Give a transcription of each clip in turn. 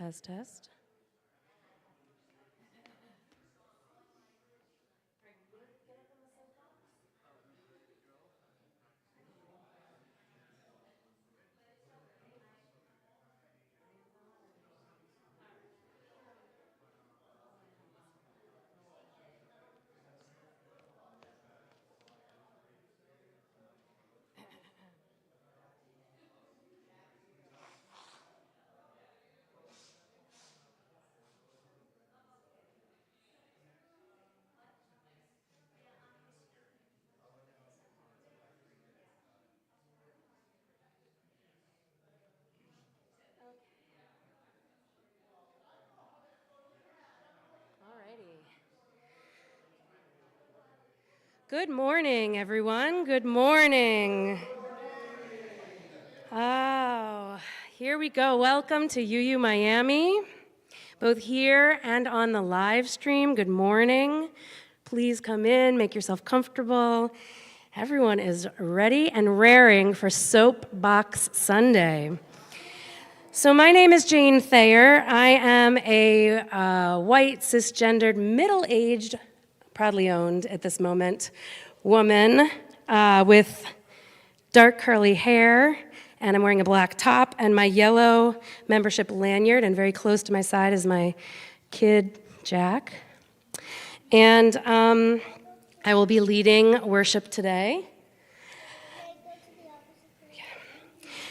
Test, test. Good morning, everyone. Good morning. Oh, here we go. Welcome to UU Miami, both here and on the live stream. Good morning. Please come in, make yourself comfortable. Everyone is ready and raring for Soapbox Sunday. So my name is Jane Thayer. I am a white, cisgendered, middle-aged, proudly owned at this moment, woman with dark curly hair, and I'm wearing a black top, and my yellow membership lanyard, and very close to my side is my kid, Jack. And I will be leading worship today.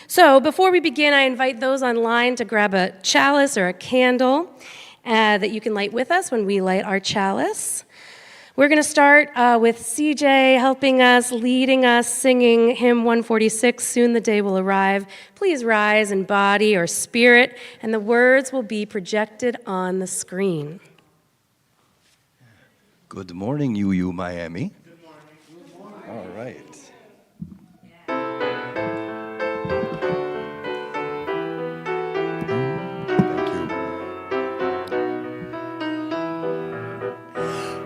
So before we begin, I invite those online to grab a chalice or a candle that you can light with us when we light our chalice. We're going to start with CJ helping us, leading us, singing hymn 146, Soon the Day Will Arrive. Please rise in body or spirit, and the words will be projected on the screen. Good morning, UU Miami. Good morning. Good morning. All right.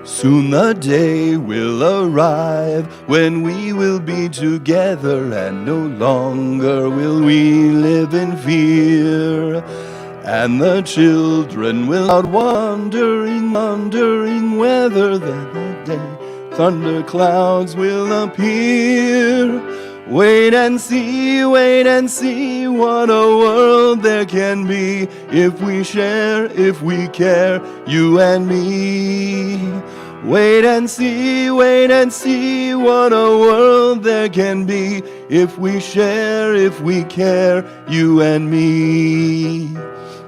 Soon the day will arrive when we will be together, and no longer will we live in fear. And the children will out wondering whether that day thunder clouds will appear. Wait and see what a world there can be if we share, if we care, you and me. Wait and see what a world there can be if we share, if we care, you and me.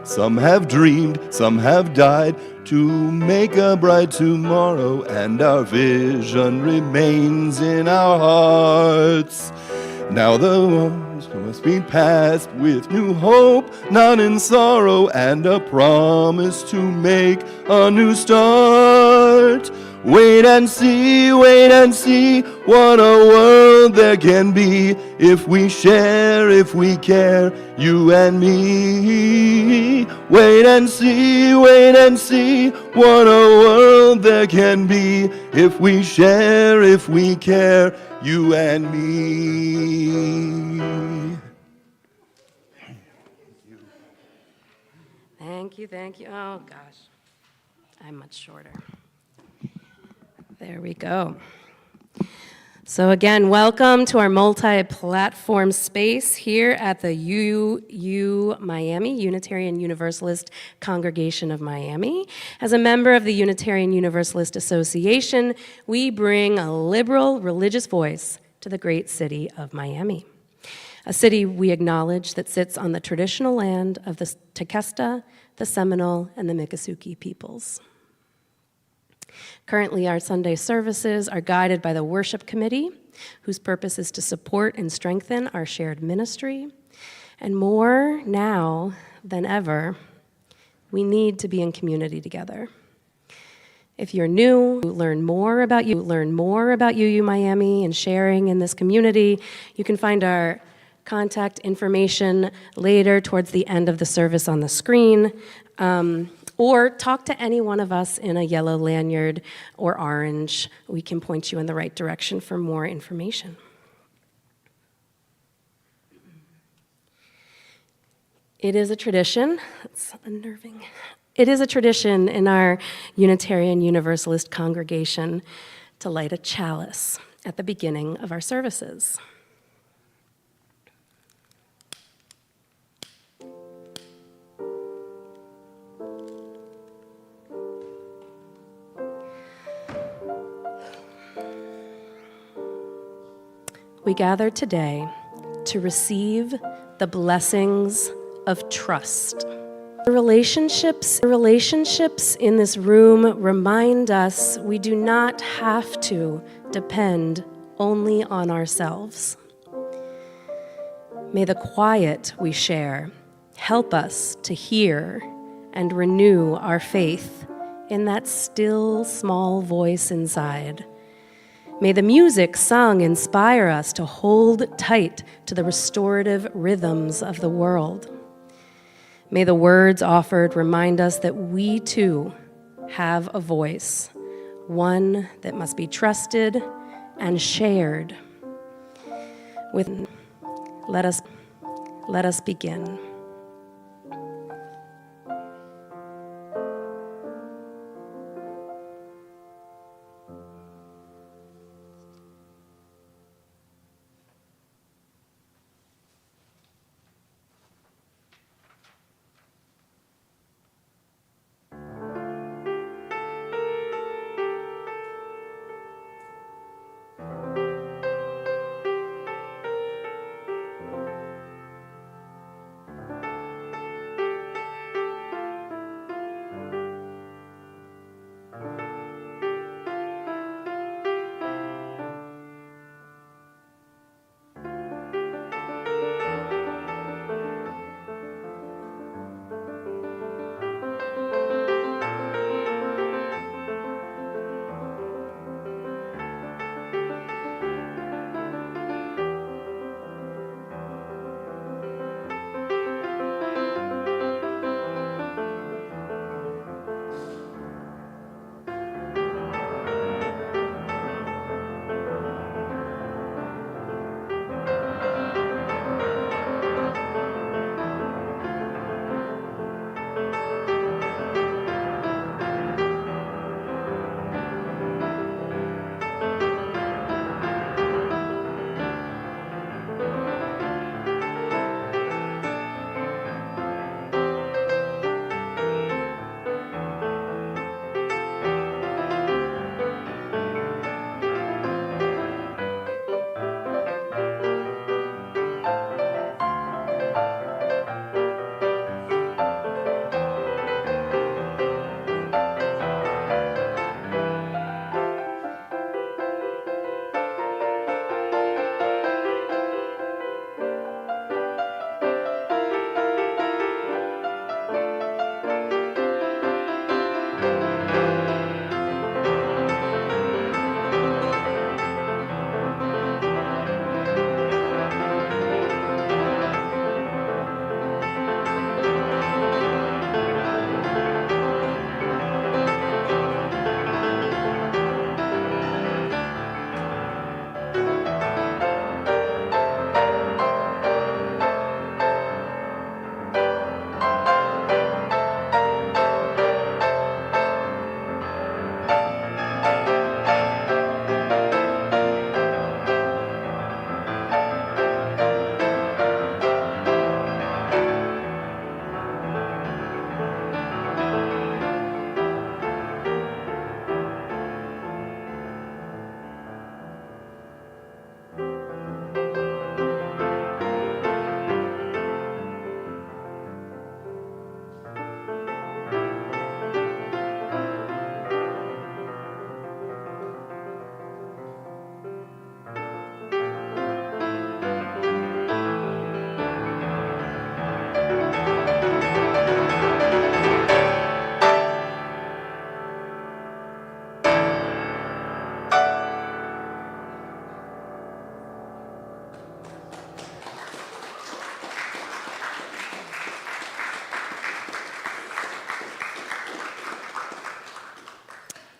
Some have dreamed, some have died to make a bright tomorrow, and our vision remains in our hearts. Now the wars must be passed with new hope, not in sorrow, and a promise to make a new start. Wait and see what a world there can be if we share, if we care, you and me. Wait and see what a world there can be if we share, if we care, you and me. Thank you. Oh, gosh. I'm much shorter. There we go. So again, welcome to our multi-platform space here at the UU Miami, Unitarian Universalist Congregation of Miami. As a member of the Unitarian Universalist Association, we bring a liberal religious voice to the great city of Miami, a city we acknowledge that sits on the traditional land of the Tequesta, the Seminole, and the Miccosukee peoples. Currently, our Sunday services are guided by the worship committee, whose purpose is to support and strengthen our shared ministry. And more now than ever, we need to be in community together. If you're new, learn more about UU Miami and sharing in this community, you can find our contact information later towards the end of the service on the screen. Or talk to any one of us in a yellow lanyard or orange. We can point you in the right direction for more information. It is a tradition. It's unnerving. It is a tradition in our Unitarian Universalist congregation to light a chalice at the beginning of our services. We gather today to receive the blessings of trust. The relationships in this room remind us we do not have to depend only on ourselves. May the quiet we share help us to hear and renew our faith in that still, small voice inside. May the music sung inspire us to hold tight to the restorative rhythms of the world. May the words offered remind us that we too have a voice, one that must be trusted and shared. Let us begin.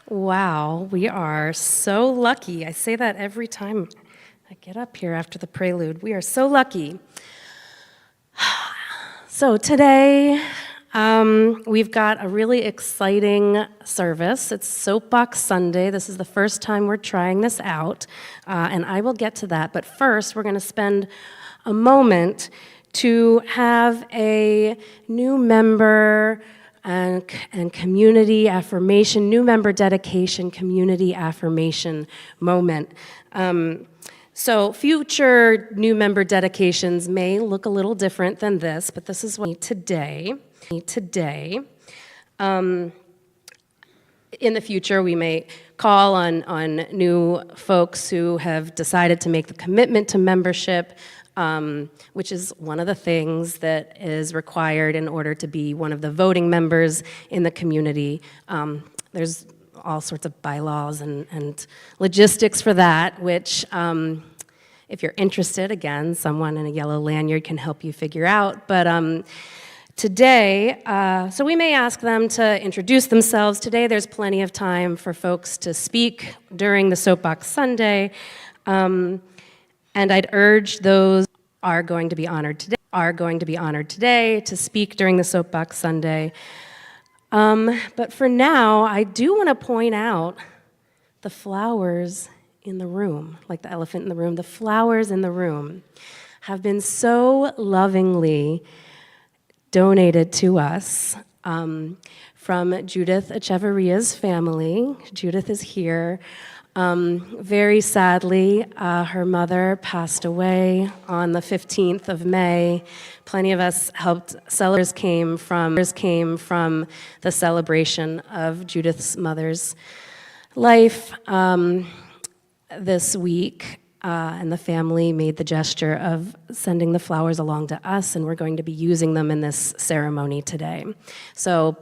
Wow, we are so lucky. I say that every time I get up here after the prelude. We are so lucky. So today, we've got a really exciting service. It's Soapbox Sunday. This is the first time we're trying this out, and I will get to that. But first, we're going to spend a moment to have a new member and community affirmation, new member dedication, community affirmation moment. So future new member dedications may look a little different than this, but this is what today. In the future, we may call on new folks who have decided to make the commitment to membership, which is one of the things that is required in order to be one of the voting members in the community. There's all sorts of bylaws and logistics for that, which if you're interested, again, someone in a yellow lanyard can help you figure out. But today, so we may ask them to introduce themselves. Today there's plenty of time for folks to speak during the Soapbox Sunday, and I'd urge those are going to be honored today to speak during the Soapbox Sunday. But for now, I do want to point out the flowers in the room, like the elephant in the room. The flowers in the room have been so lovingly donated to us from Judith Echeverria's family. Judith is here. Very sadly, her mother passed away on the 15th of May. Plenty of us helped celebrate, came from the celebration of Judith's mother's life this week. And the family made the gesture of sending the flowers along to us, and we're going to be using them in this ceremony today. So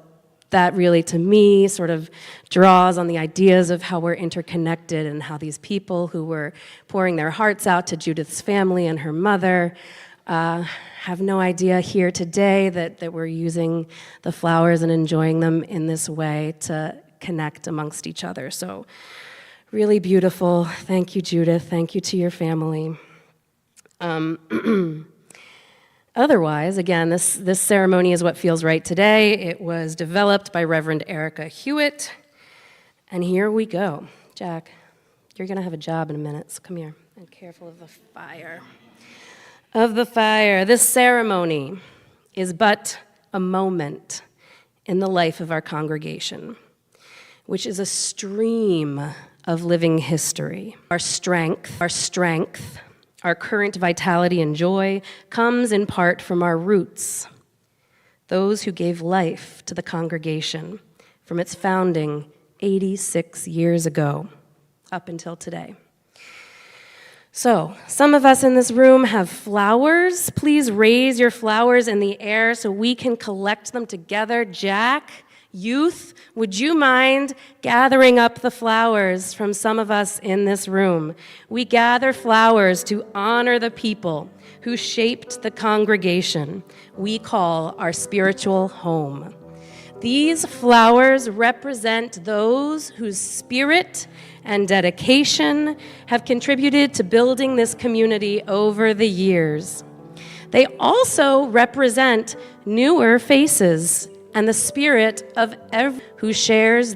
that really, to me, sort of draws on the ideas of how we're interconnected and how these people who were pouring their hearts out to Judith's family and her mother have no idea here today that we're using the flowers and enjoying them in this way to connect amongst each other. So really beautiful. Thank you, Judith. Thank you to your family. Otherwise, again, this ceremony is what feels right today. It was developed by Reverend Erica Hewitt. And here we go. Jack, you're going to have a job in a minute, so come here. And careful of the fire. This ceremony is but a moment in the life of our congregation, which is a stream of living history. Our strength, our current vitality and joy comes in part from our roots, those who gave life to the congregation from its founding 86 years ago up until today. So, some of us in this room have flowers. Please raise your flowers in the air so we can collect them together. Jack, youth, would you mind gathering up the flowers from some of us in this room? We gather flowers to honor the people who shaped the congregation we call our spiritual home. These flowers represent those whose spirit and dedication have contributed to building this community over the years. They also represent newer faces and the spirit of everyone who shares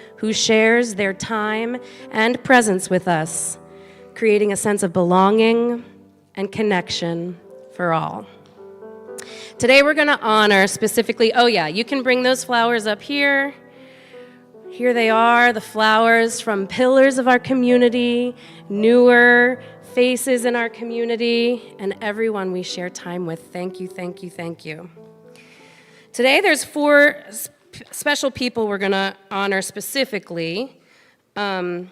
their time and presence with us, creating a sense of belonging and connection for all. Today we're going to honor specifically, you can bring those flowers up here. Here they are, the flowers from pillars of our community, newer faces in our community, and everyone we share time with. Thank you, thank you, thank you. Today, there's 4 special people we're going to honor specifically. And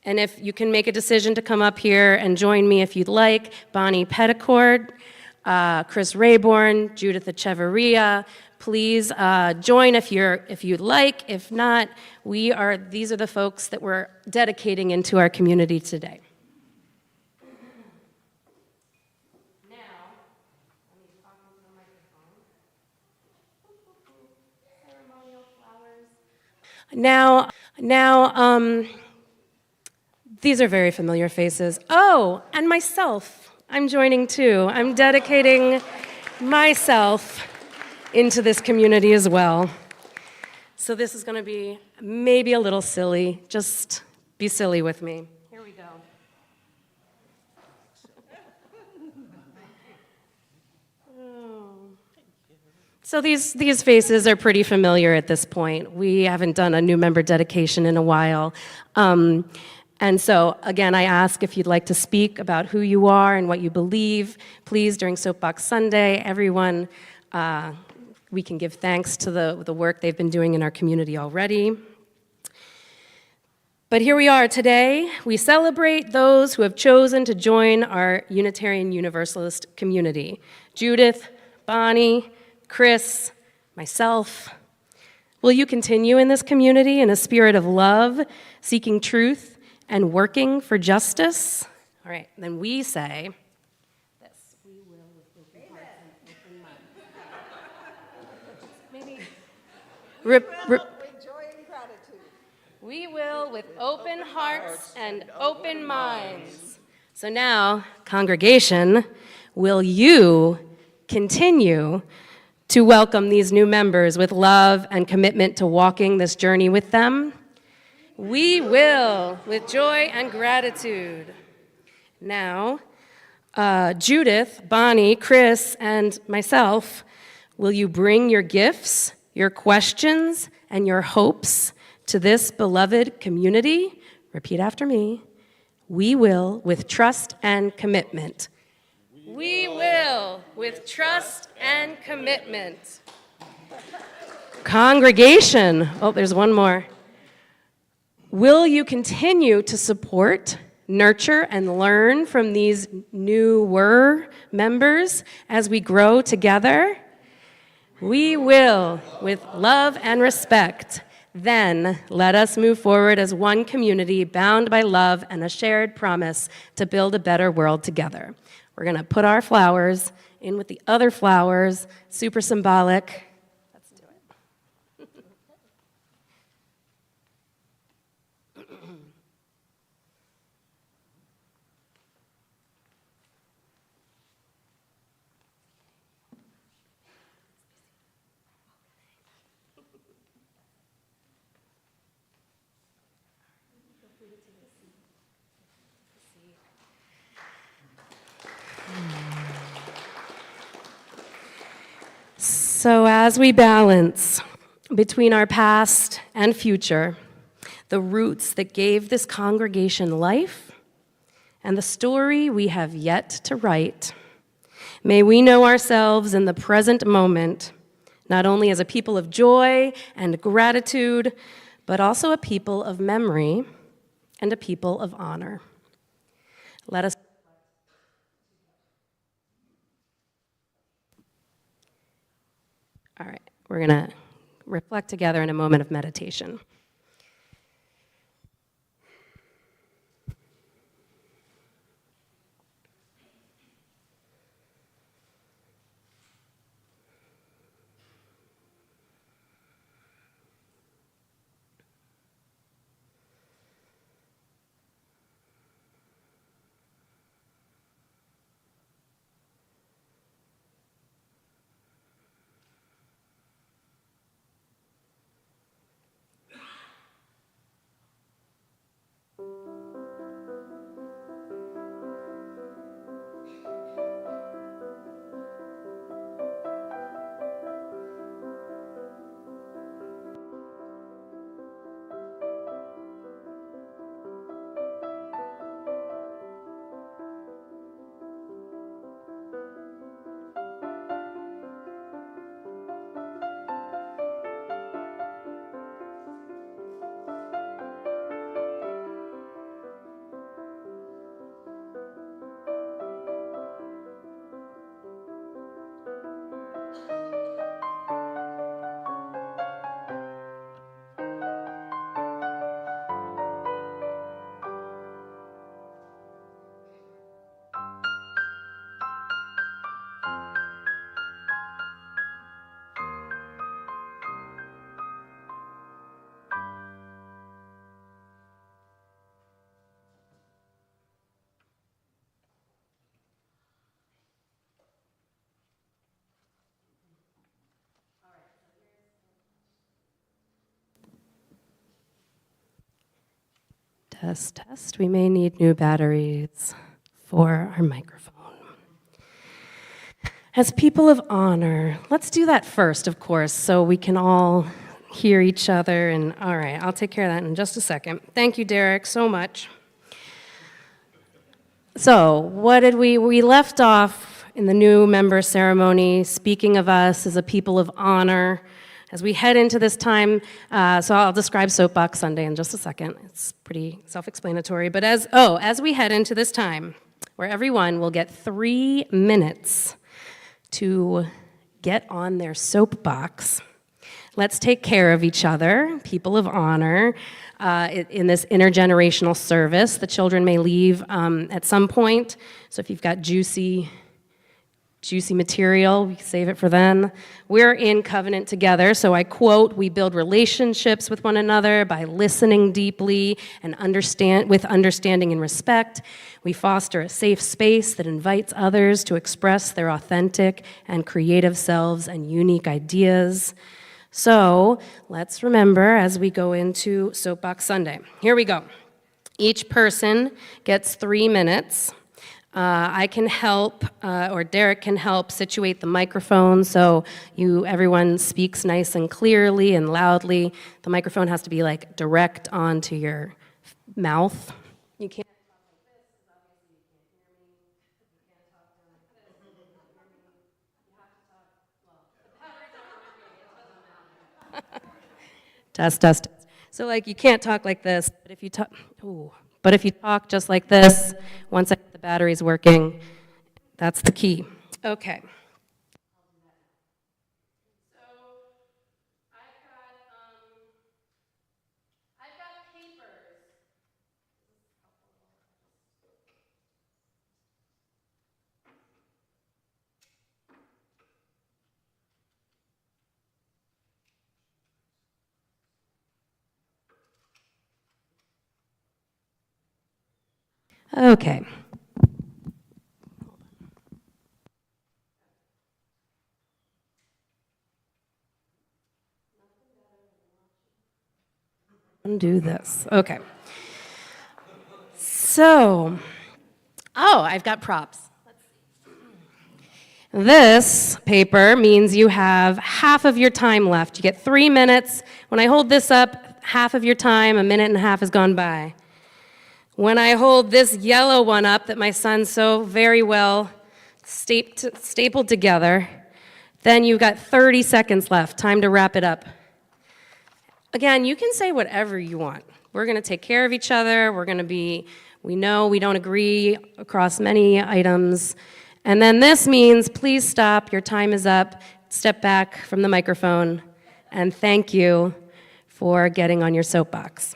if you can make a decision to come up here and join me if you'd like, Bonnie Petticord, Chris Rayborn, Judith Echeverria, please join if you'd like. If not, these are the folks that we're dedicating into our community today. Now, these are very familiar faces. Oh, and myself. I'm joining too. I'm dedicating myself into this community as well. So this is going to be maybe a little silly. Just be silly with me. Here we go. So these faces are pretty familiar at this point. We haven't done a new member dedication in a while. And so, again, I ask if you'd like to speak about who you are and what you believe. Please, during Soapbox Sunday, everyone, we can give thanks to the work they've been doing in our community already. But here we are today. We celebrate those who have chosen to join our Unitarian Universalist community. Judith, Bonnie, Chris, myself. Will you continue in this community in a spirit of love, seeking truth, and working for justice? All right, then we say this. We will with open hearts and open minds. Maybe With joy and gratitude. we will with open hearts and open minds. So now, congregation, will you continue to welcome these new members with love and commitment to walking this journey with them? We will, with joy and gratitude. Now, Judith, Bonnie, Chris, and myself, will you bring your gifts, your questions, and your hopes to this beloved community? Repeat after me. We will, with trust and commitment. We will, with trust and commitment. Congregation, oh, there's one more. Will you continue to support, nurture, and learn from these newer members as we grow together? We will, with love and respect. Then let us move forward as one community bound by love and a shared promise to build a better world together. We're going to put our flowers in with the other flowers, super symbolic. Let's do it. So as we balance between our past and future, the roots that gave this congregation life, and the story we have yet to write, may we know ourselves in the present moment, not only as a people of joy and gratitude, but also a people of memory and a people of honor. Let us. All right, we're going to reflect together in a moment of meditation. Test, test. We may need new batteries for our microphone. As people of honor, let's do that first, of course, so we can all hear each other. And all right, I'll take care of that in just a second. Thank you, Derek, so much. So, what did we left off in the new member ceremony, speaking of us as a people of honor. As we head into this time, so I'll describe Soapbox Sunday in just a second. It's pretty self-explanatory. But as we head into this time, where everyone will get 3 minutes to get on their soapbox, let's take care of each other, people of honor, in this intergenerational service. The children may leave at some point, so if you've got juicy material, we save it for then. We're in covenant together, so I quote, we build relationships with one another by listening deeply and with understanding and respect. We foster a safe space that invites others to express their authentic and creative selves and unique ideas. So let's remember as we go into Soapbox Sunday. Here we go. Each person gets 3 minutes. I can help, or Derek can help situate the microphone so everyone speaks nice and clearly and loudly. The microphone has to be like direct onto your mouth. You can't talk like this because obviously you can't hear me. You can't talk down like this because you can't hear me. You have to talk, well, the batteries aren't working, it doesn't matter. Test, test, test. So like you can't talk like this, but if you talk, But if you talk just like this, once I get the batteries working, that's the key. Okay. So I've got papers. Okay. Undo this. Okay. So, I've got props. This paper means you have half of your time left. You get 3 minutes. When I hold this up, half of your time, 1.5 minutes has gone by. When I hold this yellow one up that my son so very well stapled together, then you've got 30 seconds left, time to wrap it up. Again, you can say whatever you want. We're going to take care of each other. We know we don't agree across many items. And then this means, please stop, your time is up, step back from the microphone, and thank you for getting on your soapbox.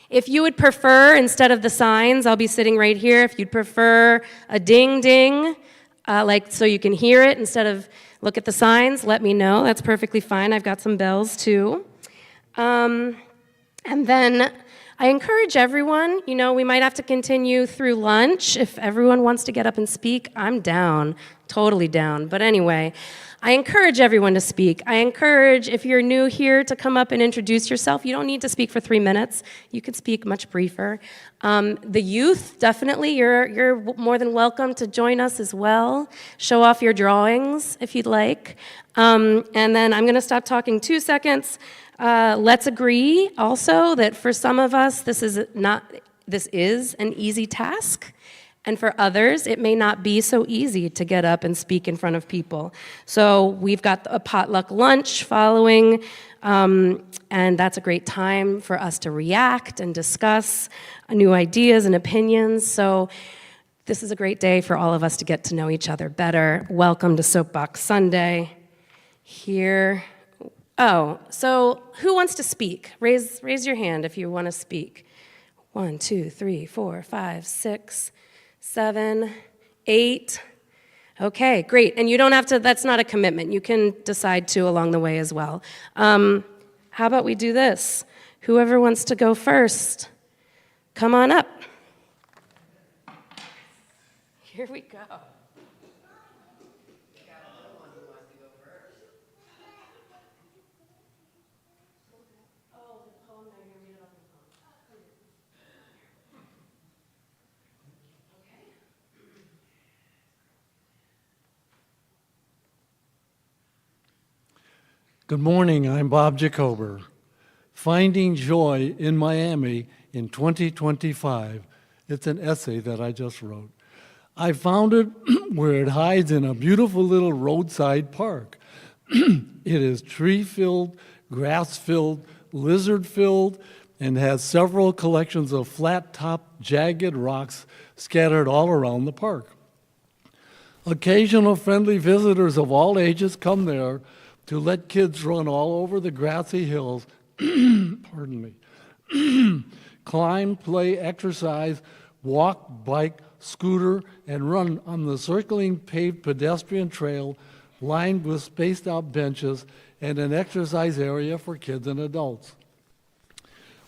If you would prefer, instead of the signs, I'll be sitting right here. If you'd prefer a ding-ding, so you can hear it instead of look at the signs, let me know. That's perfectly fine. I've got some bells, too. And then I encourage everyone, we might have to continue through lunch. If everyone wants to get up and speak, I'm down, totally down. But anyway, I encourage everyone to speak. I encourage, if you're new here, to come up and introduce yourself. You don't need to speak for 3 minutes. You could speak much briefer. The youth, definitely, you're more than welcome to join us as well. Show off your drawings if you'd like. And then I'm going to stop talking 2 seconds. Let's agree also that for some of us, this is an easy task. And for others, it may not be so easy to get up and speak in front of people. So we've got a potluck lunch following, and that's a great time for us to react and discuss new ideas and opinions. So this is a great day for all of us to get to know each other better. Welcome to Soapbox Sunday. Here. Oh, so who wants to speak? Raise your hand if you want to speak. 1, 2, 3, 4, 5, 6, 7, 8. Okay, great. And you don't have to, that's not a commitment. You can decide to along the way as well. How about we do this? Whoever wants to go first, come on up. Here we go. Good morning, I'm Bob Jacober. Finding Joy in Miami in 2025. It's an essay that I just wrote. I found it where it hides in a beautiful little roadside park. It is tree-filled, grass-filled, lizard-filled, and has several collections of flat-topped, jagged rocks scattered all around the park. Occasional friendly visitors of all ages come there to let kids run all over the grassy hills, pardon me, climb, play, exercise, walk, bike, scooter, and run on the circling paved pedestrian trail lined with spaced out benches and an exercise area for kids and adults.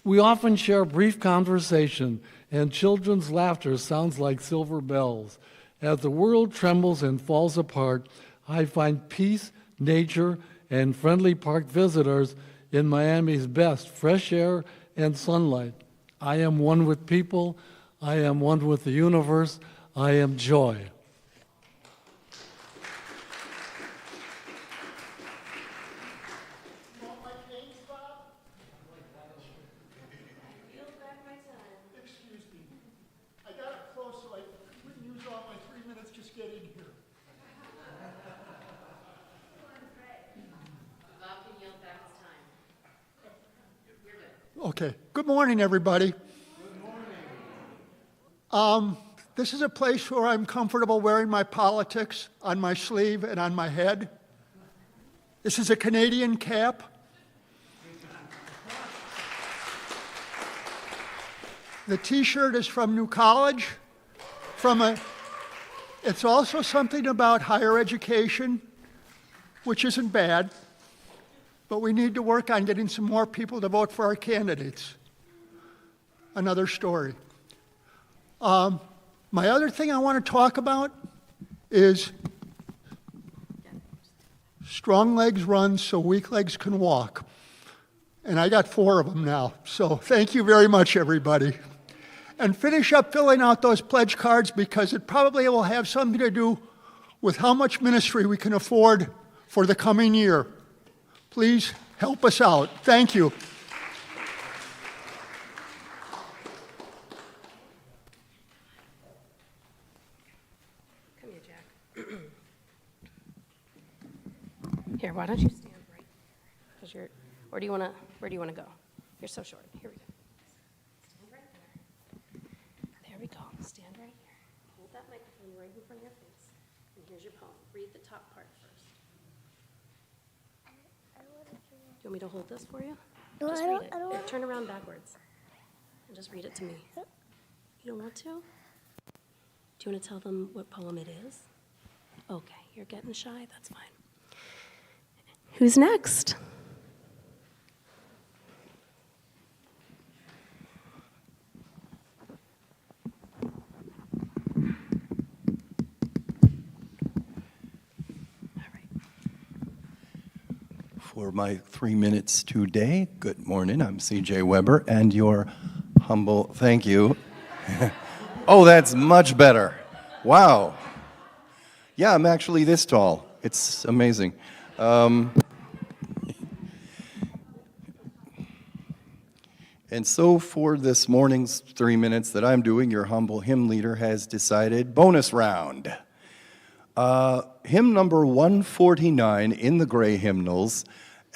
We often share brief conversation, and children's laughter sounds like silver bells. As the world trembles and falls apart, I find peace, nature, and friendly park visitors in Miami's best, fresh air and sunlight. I am one with people. I am one with the universe. I am joy. Excuse me. I got up close so I wouldn't use all my 3 minutes just getting here. Okay. Good morning, everybody. Good morning. This is a place where I'm comfortable wearing my politics on my sleeve and on my head. This is a Canadian cap. The T-shirt is from New College. It's also something about higher education, which isn't bad, but we need to work on getting some more people to vote for our candidates. Another story. My other thing I want to talk about is strong legs run so weak legs can walk. And I got 4 of them now. So thank you very much, everybody. And finish up filling out those pledge cards because it probably will have something to do with how much ministry we can afford for the coming year. Please help us out. Thank you. Come here, Jack. Here, why don't you stand right here? 'Cause where do you want to go? You're so short. Here we go. Stand right there. There we go. Stand right here. Hold that microphone right in front of your face. And here's your poem. Read the top part first. Do you want me to hold this for you? No, Just I read don't it. Turn around backwards. And just read it to me. You don't want to? Do you want to tell them what poem it is? Okay, you're getting shy. That's fine. Who's next? For my 3 minutes today, good morning. I'm CJ Weber, and your humble thank you. Oh, that's much better. Wow. Yeah, I'm actually this tall. It's amazing. And so for this morning's 3 minutes that I'm doing, your humble hymn leader has decided bonus round. Hymn number 149 in the gray hymnals,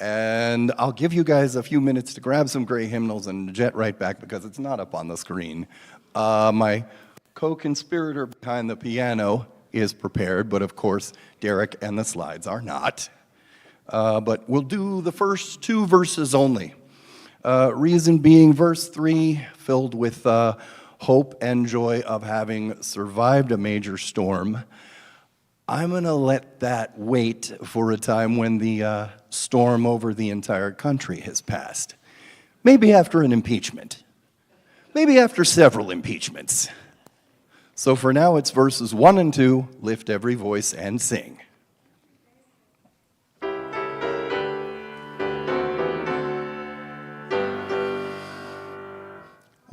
and I'll give you guys a few minutes to grab some gray hymnals and jet right back because it's not up on the screen. My co-conspirator behind the piano is prepared, but of course Derek and the slides are not. But we'll do the first 2 verses only. Reason being verse 3, filled with hope and joy of having survived a major storm. I'm going to let that wait for a time when the storm over the entire country has passed. Maybe after an impeachment. Maybe after several impeachments. So for now, it's verses 1 and 2. Lift every voice and sing.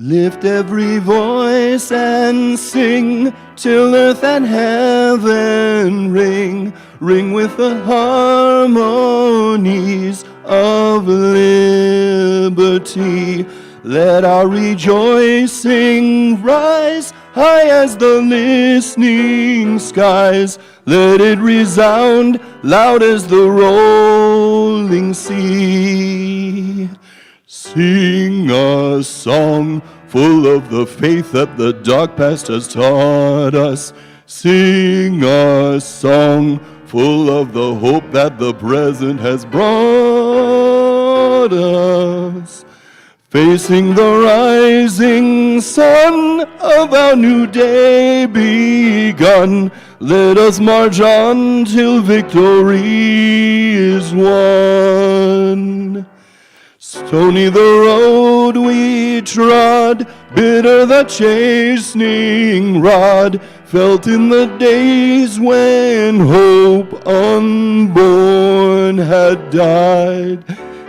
Lift every voice and sing till earth and heaven ring. ring with the harmonies of liberty. Let our rejoicing rise high as the listening skies. Let it resound loud as the rolling sea. Sing a song full of the faith that the dark past has taught us. Sing a song full of the hope that the present has brought us. Facing the rising sun of our new day begun, let us march on till victory is won. Stony the road we trod, bitter the chastening rod, felt in the days when hope unborn had died.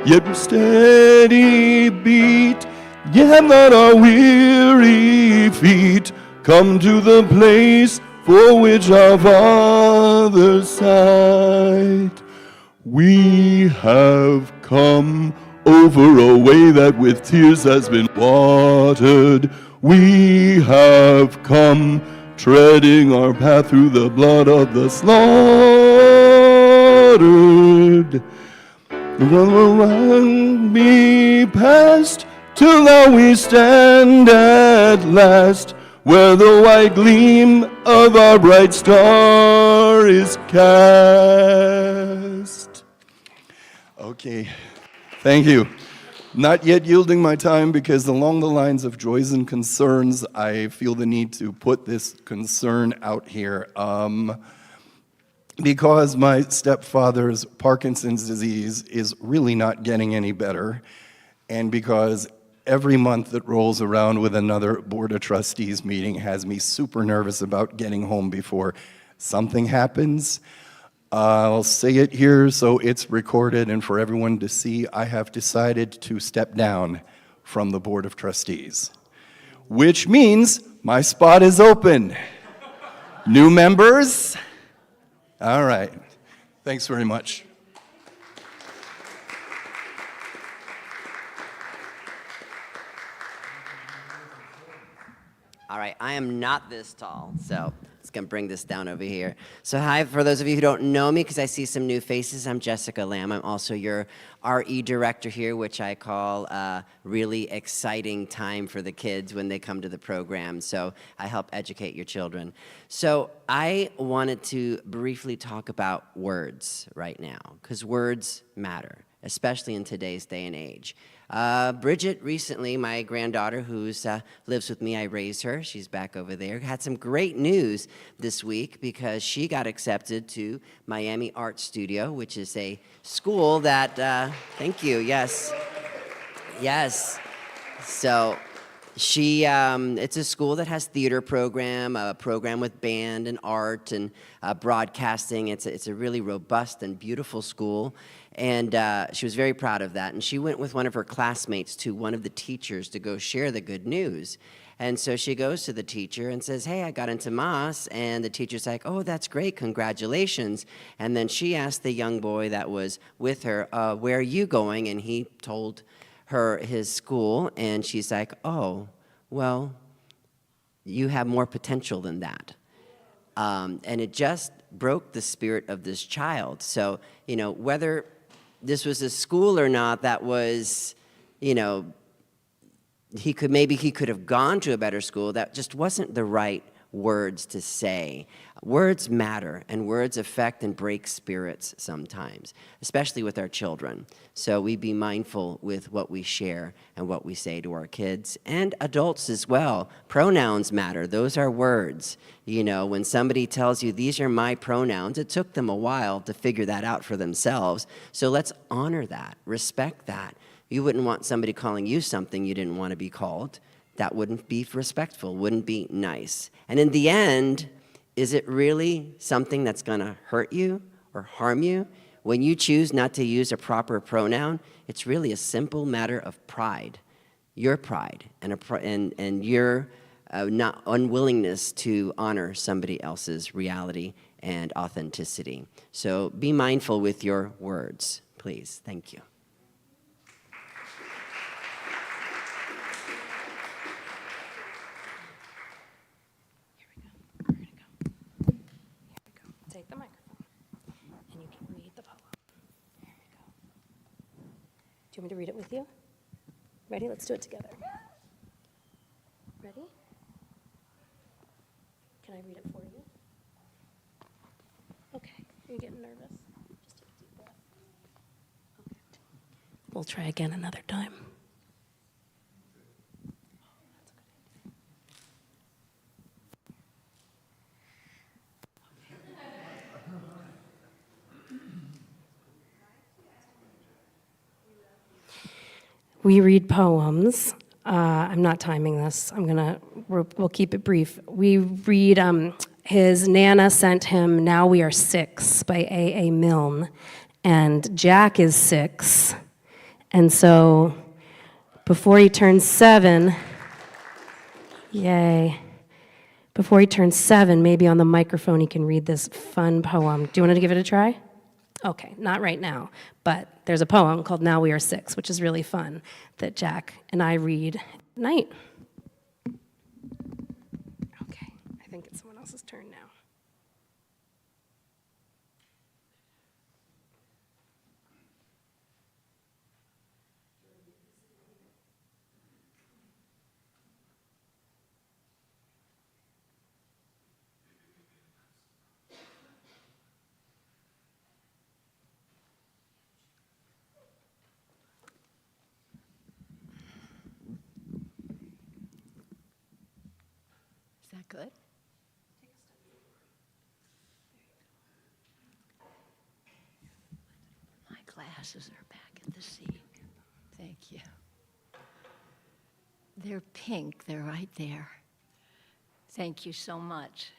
Yet with steady beat, yet not our weary feet, come to the place for which our fathers sighed. We have come over a way that with tears has been watered. We have come treading our path through the blood of the slaughtered. Will around be past, till now we stand at last, where the white gleam of our bright star is cast. Okay, thank you. Not yet yielding my time, because along the lines of joys and concerns, I feel the need to put this concern out here. Because my stepfather's Parkinson's disease is really not getting any better, and because every month that rolls around with another Board of Trustees meeting has me super nervous about getting home before something happens, I'll say it here so it's recorded and for everyone to see. I have decided to step down from the Board of Trustees, which means my spot is open. New members? All right. Thanks very much. All right, I am not this tall, so it's going to bring this down over here. So hi, for those of you who don't know me, because I see some new faces, I'm Jessica Lamb. I'm also your RE director here, which I call a really exciting time for the kids when they come to the program. So I help educate your children. So I wanted to briefly talk about words right now, because words matter, especially in today's day and age. Bridget recently, my granddaughter who lives with me, I raised her, she's back over there, had some great news this week because she got accepted to Miami Art Studio, which is a school that, thank you, yes. So she, it's a school that has theater program, a program with band and art and broadcasting. It's a really robust and beautiful school. And she was very proud of that. And she went with one of her classmates to one of the teachers to go share the good news. And so she goes to the teacher and says, hey, I got into Moss. And the teacher's like, oh, that's great, congratulations. And then she asked the young boy that was with her, where are you going? And he told her his school. And she's like, oh, well, you have more potential than that. And it just broke the spirit of this child. So, you know, whether this was a school or not, that was, you know, he could have gone to a better school. That just wasn't the right words to say. Words matter, and words affect and break spirits sometimes, especially with our children. So we be mindful with what we share and what we say to our kids and adults as well. Pronouns matter. Those are words. You know, when somebody tells you, these are my pronouns, it took them a while to figure that out for themselves. So let's honor that, respect that. You wouldn't want somebody calling you something you didn't want to be called. That wouldn't be respectful, wouldn't be nice. And in the end, is it really something that's going to hurt you or harm you? When you choose not to use a proper pronoun, it's really a simple matter of pride, your pride, and your not unwillingness to honor somebody else's reality and authenticity. So be mindful with your words, please. Thank you. Take the microphone, and you can read the poem. There you go. Do you want me to read it with you? Ready? Let's do it together. Ready? Can I read it for you? Okay. Are you getting nervous? Just take a deep breath. Okay. We'll try again another time. We read poems. I'm not timing this. We'll keep it brief. We read, his Nana sent him Now We Are Six by A.A. Milne. And Jack is 6. And so before he turns 7, yay. Before he turns 7, maybe on the microphone he can read this fun poem. Do you want to give it a try? Okay, not right now, but there's a poem called Now We Are Six, which is really fun, that Jack and I read at night. Okay, I think it's someone else's turn now. Is that good? My glasses are back at the seat. Thank you. They're pink. They're right there. Thank you so much.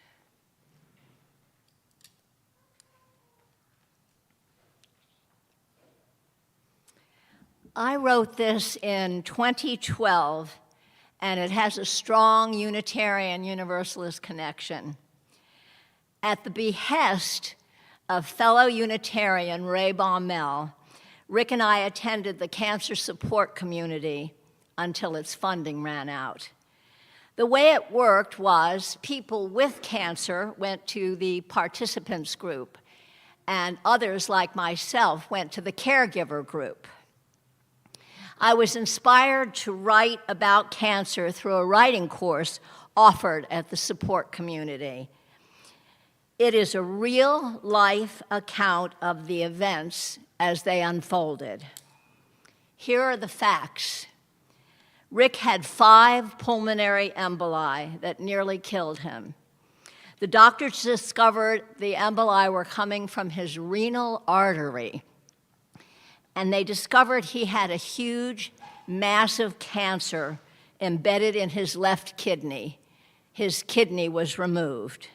I wrote this in 2012, and it has a strong Unitarian Universalist connection. At the behest of fellow Unitarian Ray Baumel, Rick and I attended the cancer support community until its funding ran out. The way it worked was people with cancer went to the participants group, and others like myself went to the caregiver group. I was inspired to write about cancer through a writing course offered at the support community. It is a real-life account of the events as they unfolded. Here are the facts. Rick had 5 pulmonary emboli that nearly killed him. The doctors discovered the emboli were coming from his renal artery, and they discovered he had a huge, massive cancer embedded in his left kidney. His kidney was removed.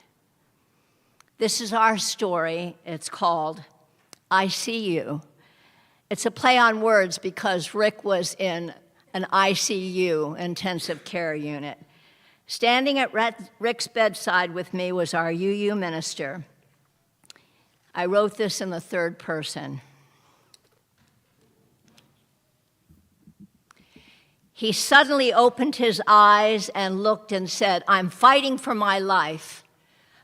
This is our story. It's called I See You. It's a play on words because Rick was in an ICU, intensive care unit. Standing at Rick's bedside with me was our UU minister. I wrote this in the third person. He suddenly opened his eyes and looked and said, "I'm fighting for my life,"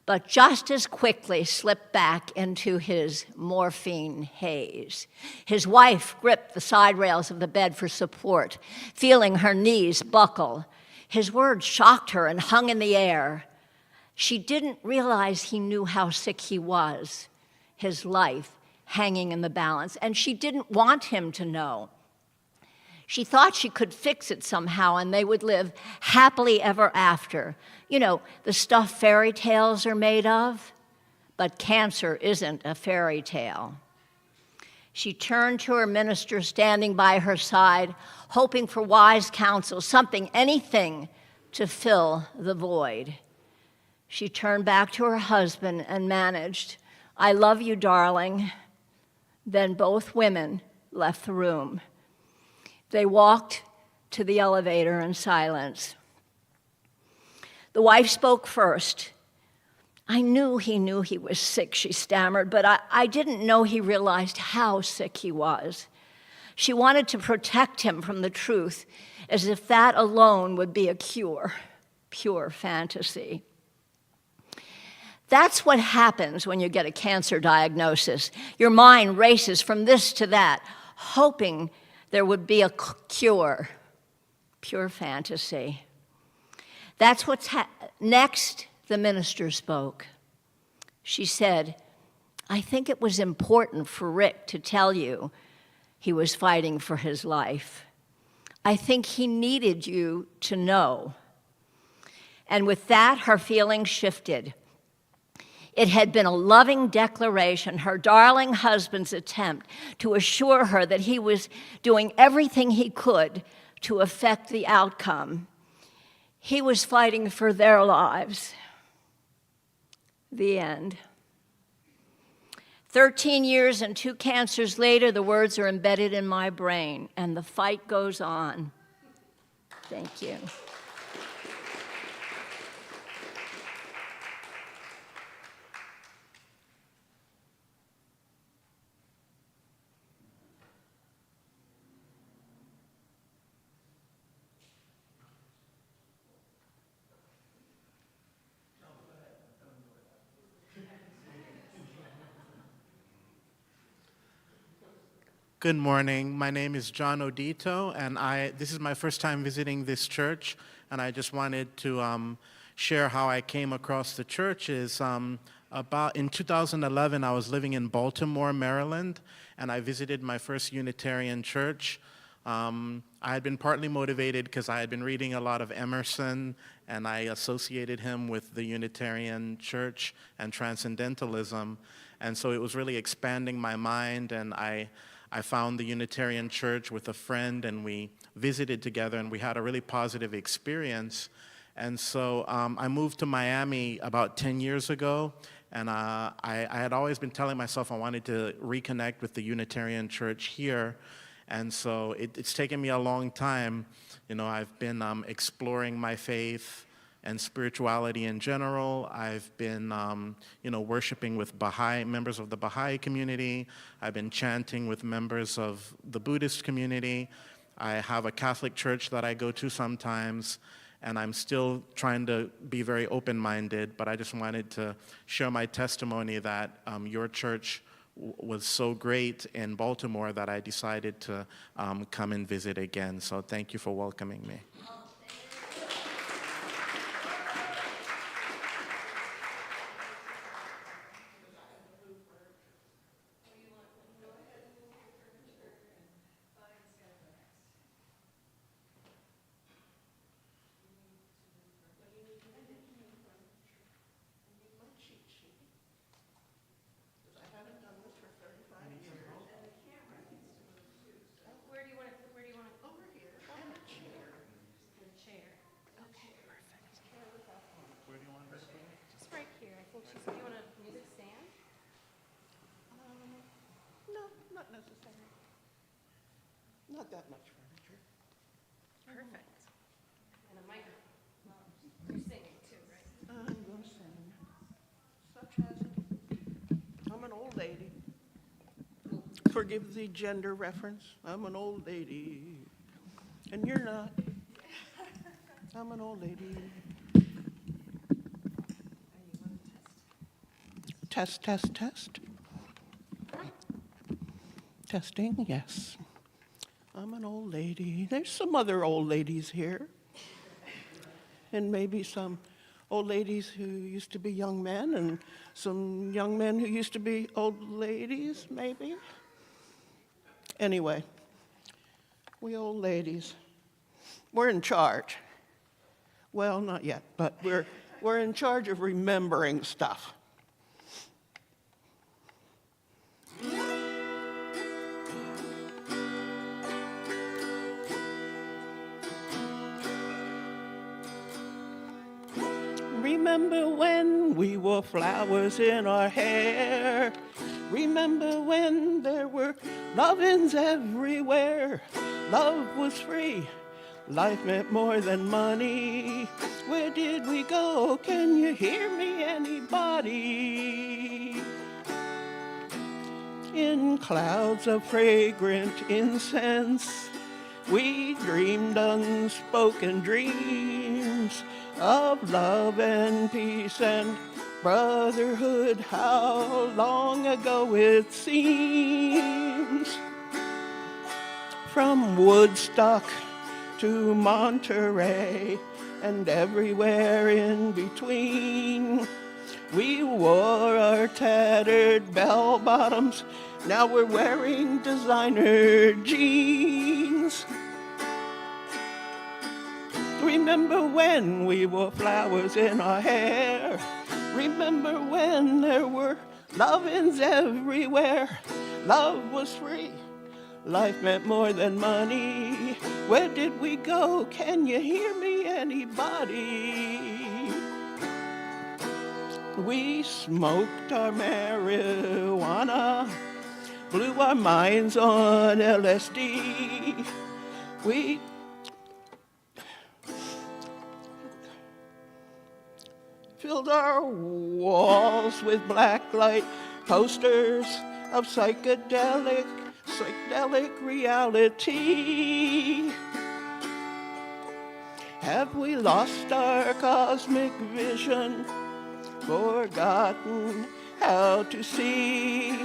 but just as quickly slipped back into his morphine haze. His wife gripped the side rails of the bed for support, feeling her knees buckle. His words shocked her and hung in the air. She didn't realize he knew how sick he was, his life hanging in the balance, and she didn't want him to know. She thought she could fix it somehow and they would live happily ever after. You know, the stuff fairy tales are made of, but cancer isn't a fairy tale. She turned to her minister standing by her side, hoping for wise counsel, something, anything to fill the void. She turned back to her husband and managed, "I love you, darling." Then both women left the room. They walked to the elevator in silence. The wife spoke first. I knew he was sick, she stammered, but I didn't know he realized how sick he was. She wanted to protect him from the truth, as if that alone would be a cure. Pure fantasy. That's what happens when you get a cancer diagnosis. Your mind races from this to that, hoping there would be a cure. Pure fantasy. That's what's next. The minister spoke. She said, I think it was important for Rick to tell you he was fighting for his life. I think he needed you to know. And with that, her feelings shifted. It had been a loving declaration, her darling husband's attempt to assure her that he was doing everything he could to affect the outcome. He was fighting for their lives. The end. 13 years and 2 cancers later, the words are embedded in my brain, and the fight goes on. Thank you. Good morning. My name is John Odito, and this is my first time visiting this church, and I just wanted to share how I came across the church. About in 2011, I was living in Baltimore, Maryland, and I visited my first Unitarian church. I had been partly motivated because I had been reading a lot of Emerson, and I associated him with the Unitarian church and transcendentalism, and so it was really expanding my mind, and I found the Unitarian church with a friend, and we visited together, and we had a really positive experience. And so I moved to Miami about 10 years ago, and I had always been telling myself I wanted to reconnect with the Unitarian church here. And so it's taken me a long time. You know, I've been exploring my faith and spirituality in general. I've been, worshiping with members of the Baha'i community. I've been chanting with members of the Buddhist community. I have a Catholic church that I go to sometimes, and I'm still trying to be very open-minded, but I just wanted to share my testimony that your church was so great in Baltimore that I decided to come and visit again. So thank you for welcoming me. Not necessary. Not that much furniture. Perfect. And a microphone. You're singing too, right? I'm going to sing. Such as, I'm an old lady. Forgive the gender reference. I'm an old lady. And you're not. I'm an old lady. Test, test, test. Testing, yes. I'm an old lady. There's some other old ladies here. And maybe some old ladies who used to be young men, and some young men who used to be old ladies, maybe. Anyway, we old ladies, we're in charge. Well, not yet, but we're in charge of remembering stuff. Remember when we wore flowers in our hair? Remember when there were lovins everywhere? Love was free, Life meant more than money. Where did we go? Can you hear me, anybody? In clouds of fragrant incense, we dreamed unspoken dreams of love and peace and brotherhood. How long ago it seems. From Woodstock to Monterey and everywhere in between, we wore our tattered bell-bottoms. Now we're wearing designer jeans. Remember when we wore flowers in our hair? Remember when there were lovins everywhere? Love was free. Life meant more than money. Where did we go? Can you hear me, anybody? We smoked our marijuana, blew our minds on LSD. We filled our walls with blacklight posters of psychedelic reality. Have we lost our cosmic vision? Forgotten how to see?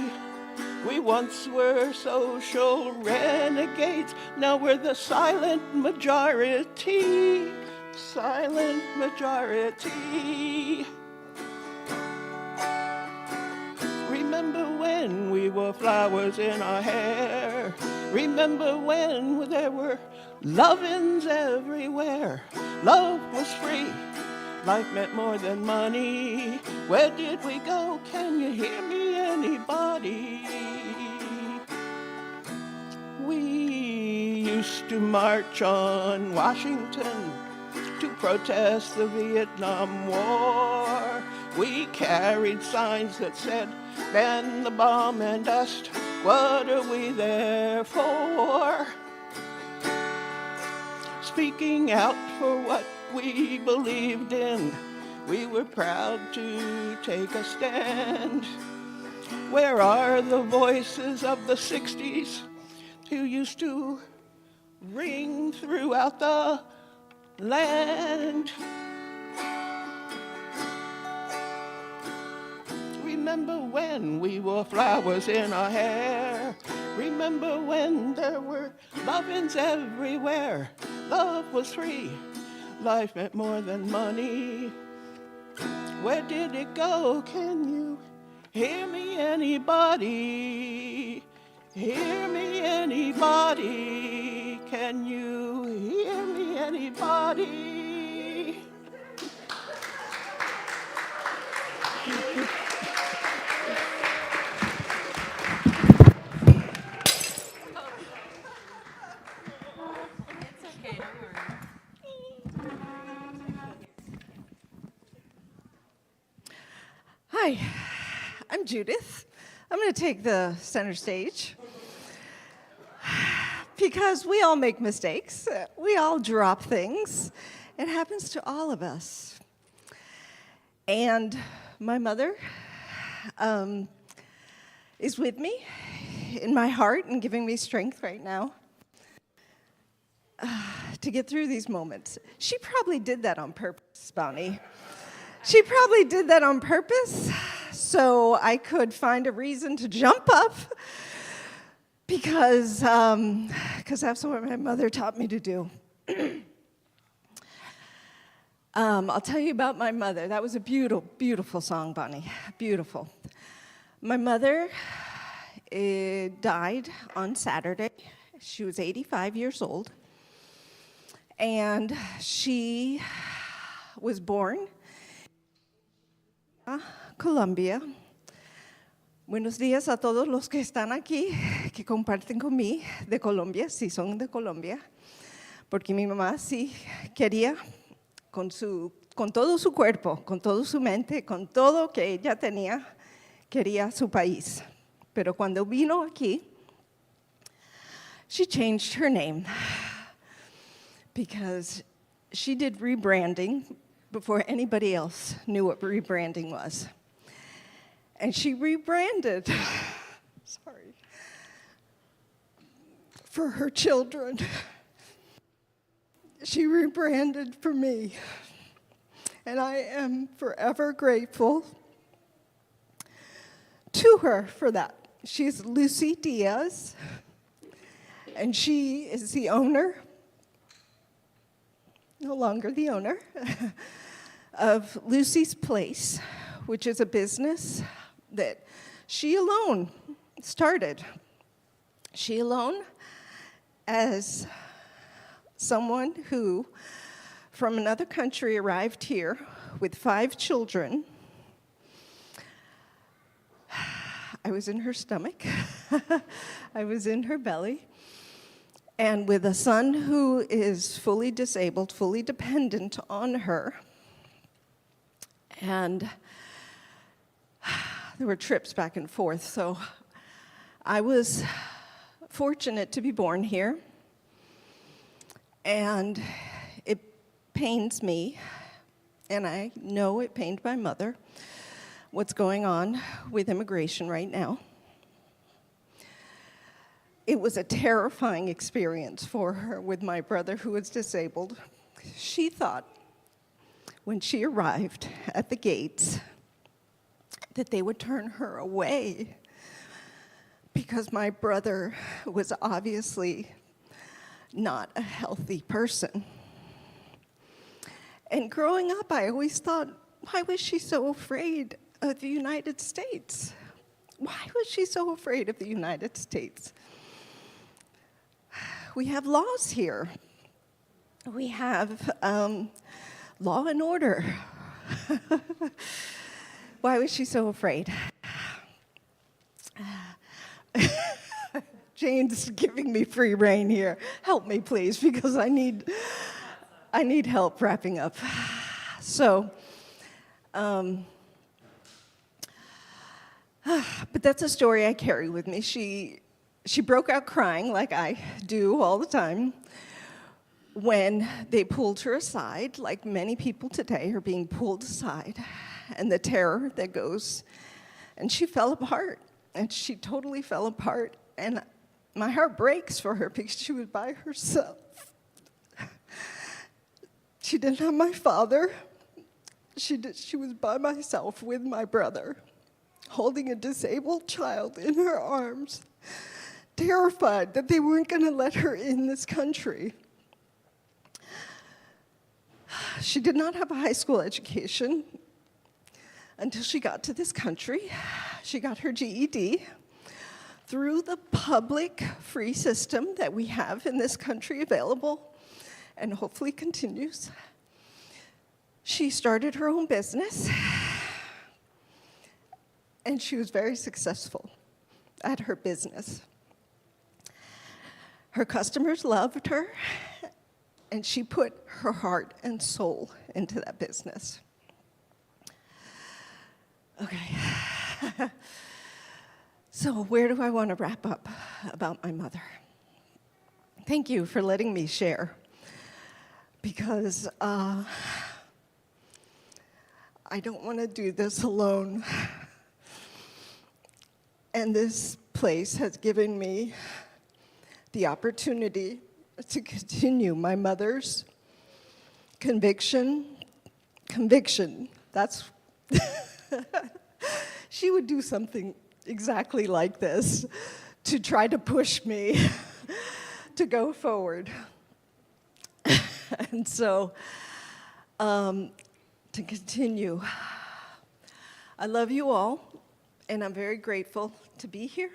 We once were social renegades, now we're the silent majority. Silent majority. Remember when we wore flowers in our hair? Remember when there were lovins everywhere? Love was free. Life meant more than money. Where did we go? Can you hear me, anybody? We used to march on Washington to protest the Vietnam War. We carried signs that said, ban the bomb and dust. What are we there for? Speaking out for what we believed in, we were proud to take a stand. Where are the voices of the 60s who used to ring throughout the land? Remember when we wore flowers in our hair? Remember when there were lovins everywhere? Love was free. Life meant more than money. Where did it go? Can you hear me, anybody? Hear me, anybody? Can you hear me, anybody? Hi, I'm Judith. I'm going to take the center stage because we all make mistakes. We all drop things. It happens to all of us. And my mother is with me in my heart and giving me strength right now to get through these moments. She probably did that on purpose, Bonnie. She probably did that on purpose so I could find a reason to jump up because that's what my mother taught me to do. I'll tell you about my mother. That was a beautiful, beautiful song, Bonnie. Beautiful. My mother died on Saturday. She was 85 years old. And she was born Colombia. Buenos días a todos los que están aquí, que comparten conmigo de Colombia, si son de Colombia, porque mi mamá sí quería con todo su cuerpo, con toda su mente, con todo que ella tenía, quería su país. Pero cuando vino aquí, she changed her name because she did rebranding before anybody else knew what rebranding was. And she rebranded, sorry, for her children. She rebranded for me. And I am forever grateful to her for that. She's Lucy Diaz, and she is the owner, no longer the owner, of Lucy's Place, which is a business that she alone started. She alone, as someone who from another country arrived here with 5 children. I was in her stomach. I was in her belly. And with a son who is fully disabled, fully dependent on her. And there were trips back and forth. So I was fortunate to be born here. And it pains me, and I know it pained my mother, what's going on with immigration right now. It was a terrifying experience for her with my brother who was disabled. She thought when she arrived at the gates that they would turn her away because my brother was obviously not a healthy person. And growing up, I always thought, why was she so afraid of the United States? Why was she so afraid of the United States? We have laws here. We have law and order. Why was she so afraid? Jane's giving me free rein here. Help me, please, because I need help wrapping up. So, but that's a story I carry with me. She broke out crying like I do all the time when they pulled her aside, like many people today are being pulled aside, and the terror that goes, and she fell apart, and she totally fell apart, and my heart breaks for her because she was by herself. She didn't have my father. She was by myself with my brother, holding a disabled child in her arms, terrified that they weren't going to let her in this country. She did not have a high school education until she got to this country. She got her GED through the public free system that we have in this country available, and hopefully continues. She started her own business, and she was very successful at her business. Her customers loved her, and she put her heart and soul into that business. Okay. So where do I want to wrap up about my mother? Thank you for letting me share, because I don't want to do this alone. And this place has given me the opportunity to continue my mother's conviction. That's, she would do something exactly like this to try to push me to go forward. And so, to continue, I love you all, and I'm very grateful to be here.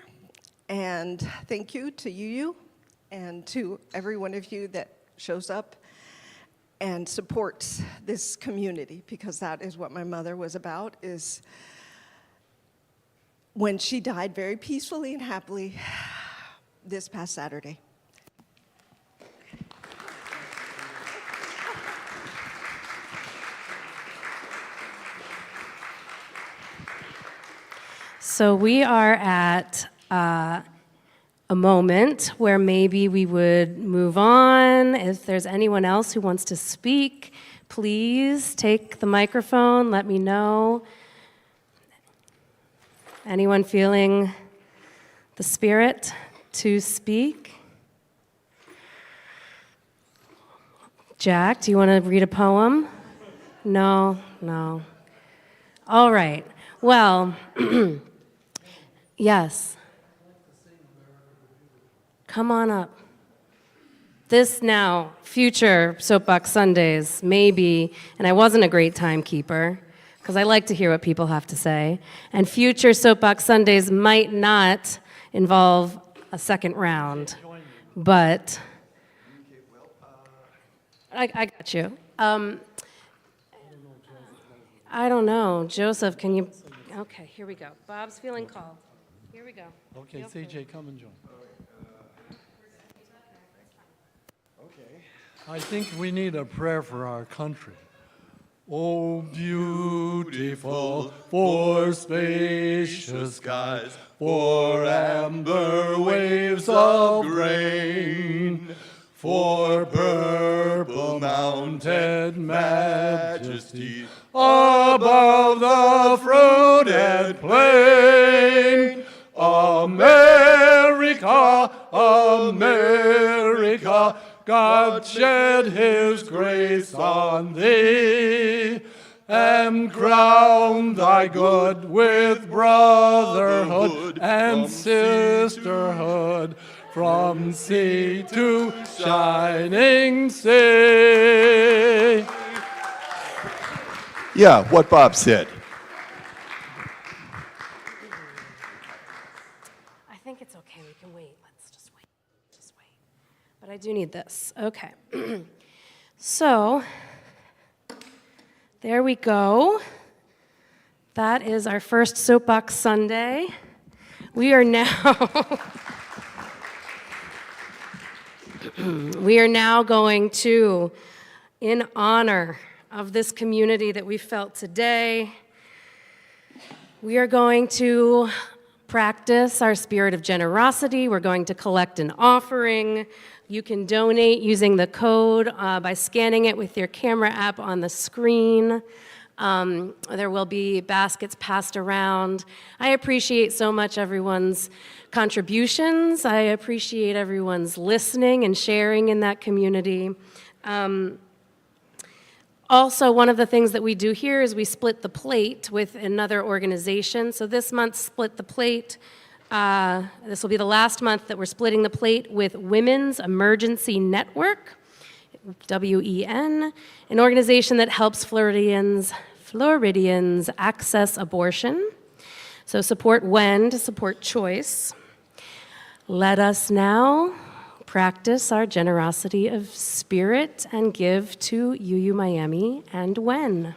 And thank you to you and to every one of you that shows up and supports this community, because that is what my mother was about, is when she died very peacefully and happily this past Saturday. So we are at a a moment where maybe we would move on. If there's anyone else who wants to speak, please take the microphone, let me know. Anyone feeling the spirit to speak? Jack, do you want to read a poem? No. All right. Well, yes. Come on up. This now, future Soapbox Sundays, maybe, and I wasn't a great timekeeper, because I like to hear what people have to say, and future Soapbox Sundays might not involve a second round, but I got you. I don't know. Joseph, can you? Okay, here we go. Bob's feeling called. Here we go. Okay, CJ, come and join. I think we need a prayer for our country. Oh, beautiful, for spacious skies, for amber waves of grain, for purple mounted majesty above the fruited plain. America, America, God shed his grace on thee, and crown thy good with brotherhood and sisterhood, from sea to shining sea. Yeah, what Bob said. I think it's okay. We can wait. Let's just wait. But I do need this. Okay. So, there we go. That is our first Soapbox Sunday. We are now going to, in honor of this community that we felt today, we are going to practice our spirit of generosity. We're going to collect an offering. You can donate using the code by scanning it with your camera app on the screen. There will be baskets passed around. I appreciate so much everyone's contributions. I appreciate everyone's listening and sharing in that community. Also, one of the things that we do here is we split the plate with another organization. So this month, Split the Plate. This will be the last month that we're splitting the plate with Women's Emergency Network, WEN, an organization that helps Floridians access abortion. So support WEN to support choice. Let us now practice our generosity of spirit and give to UU Miami and WEN.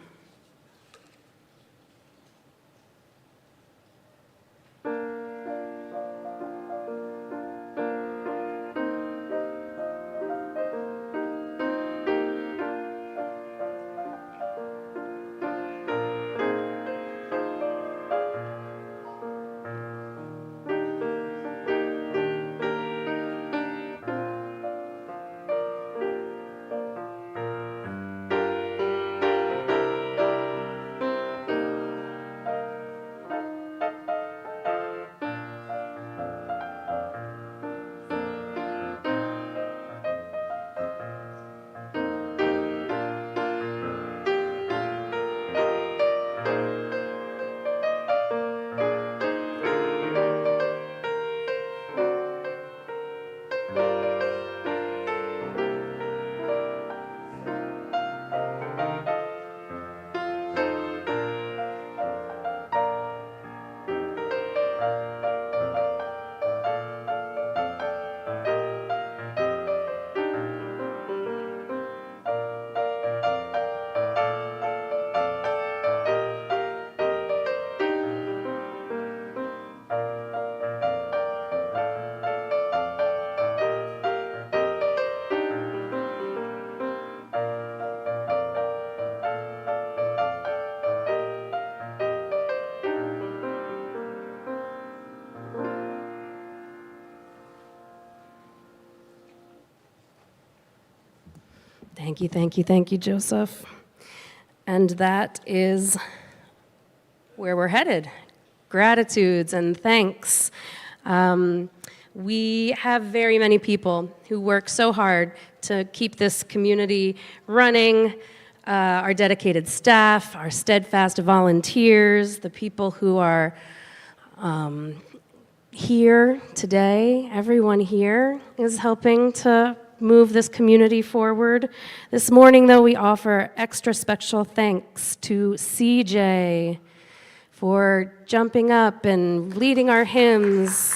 Thank you, thank you, thank you, Joseph. And that is where we're headed. Gratitudes and thanks. We have very many people who work so hard to keep this community running. Our dedicated staff, our steadfast volunteers, the people who are here today, everyone here is helping to move this community forward. This morning, though, we offer extra special thanks to CJ for jumping up and leading our hymns.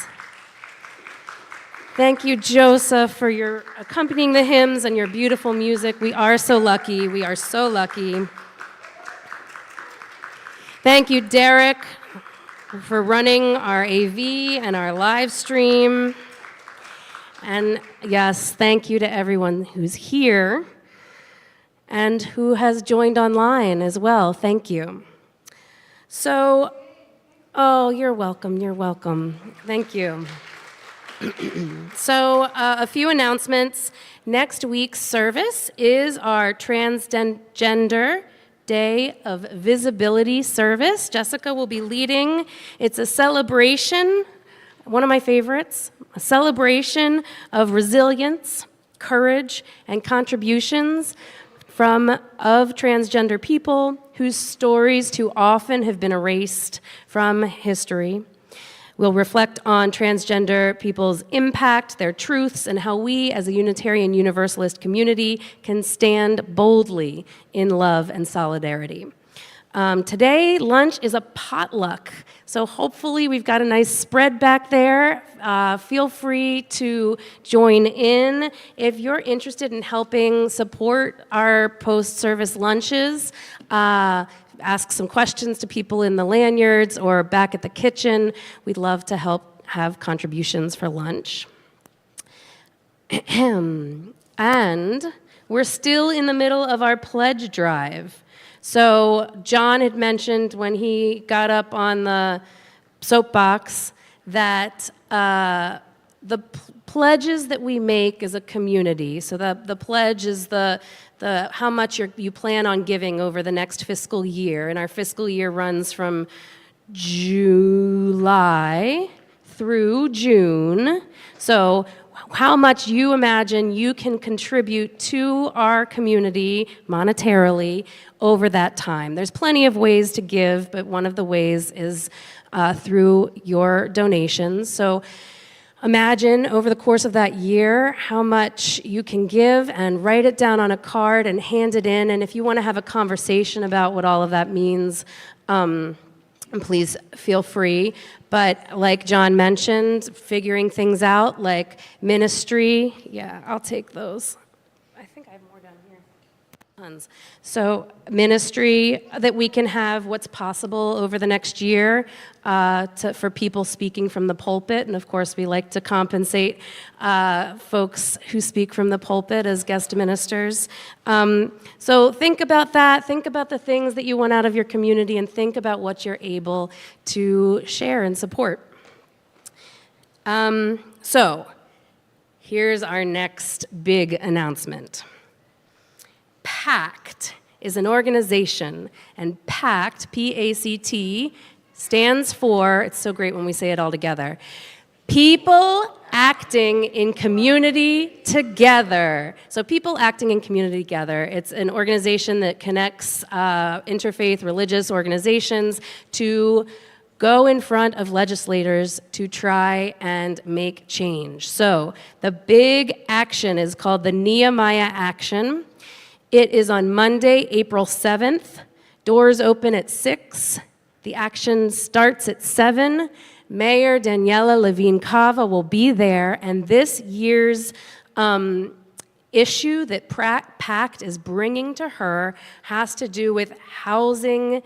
Thank you, Joseph, for your accompanying the hymns and your beautiful music. We are so lucky. We are so lucky. Thank you, Derek, for running our AV and our live stream. And yes, thank you to everyone who's here and who has joined online as well. Thank you. So, oh, you're welcome. You're welcome. Thank you. So, a few announcements. Next week's service is our Transgender Day of Visibility service. Jessica will be leading. It's a celebration, one of my favorites, a celebration of resilience, courage, and contributions of transgender people whose stories too often have been erased from history. We'll reflect on transgender people's impact, their truths, and how we as a Unitarian Universalist community can stand boldly in love and solidarity. Today, lunch is a potluck, so hopefully we've got a nice spread back there. Feel free to join in. If you're interested in helping support our post-service lunches, ask some questions to people in the lanyards or back at the kitchen. We'd love to help have contributions for lunch. And we're still in the middle of our pledge drive. So John had mentioned when he got up on the soapbox that the pledges that we make as a community, so the pledge is the how much you plan on giving over the next fiscal year, and our fiscal year runs from July through June. So how much you imagine you can contribute to our community monetarily over that time. There's plenty of ways to give, but one of the ways is through your donations. So imagine over the course of that year how much you can give and write it down on a card and hand it in. And if you want to have a conversation about what all of that means, please feel free. But like John mentioned, figuring things out like ministry, yeah, I'll take those. I think I have more down here. Tons. So ministry that we can have what's possible over the next year for people speaking from the pulpit. And of course, we like to compensate folks who speak from the pulpit as guest ministers. So think about that. Think about the things that you want out of your community and think about what you're able to share and support. So here's our next big announcement. PACT is an organization, and PACT, P-A-C-T, stands for, it's so great when we say it all together, People Acting in Community Together. So People Acting in Community Together, it's an organization that connects interfaith religious organizations to go in front of legislators to try and make change. So the big action is called the Nehemiah Action. It is on Monday, April 7th. Doors open at 6. The action starts at 7. Mayor Daniela Levine-Cava will be there, and this year's issue that PACT is bringing to her has to do with housing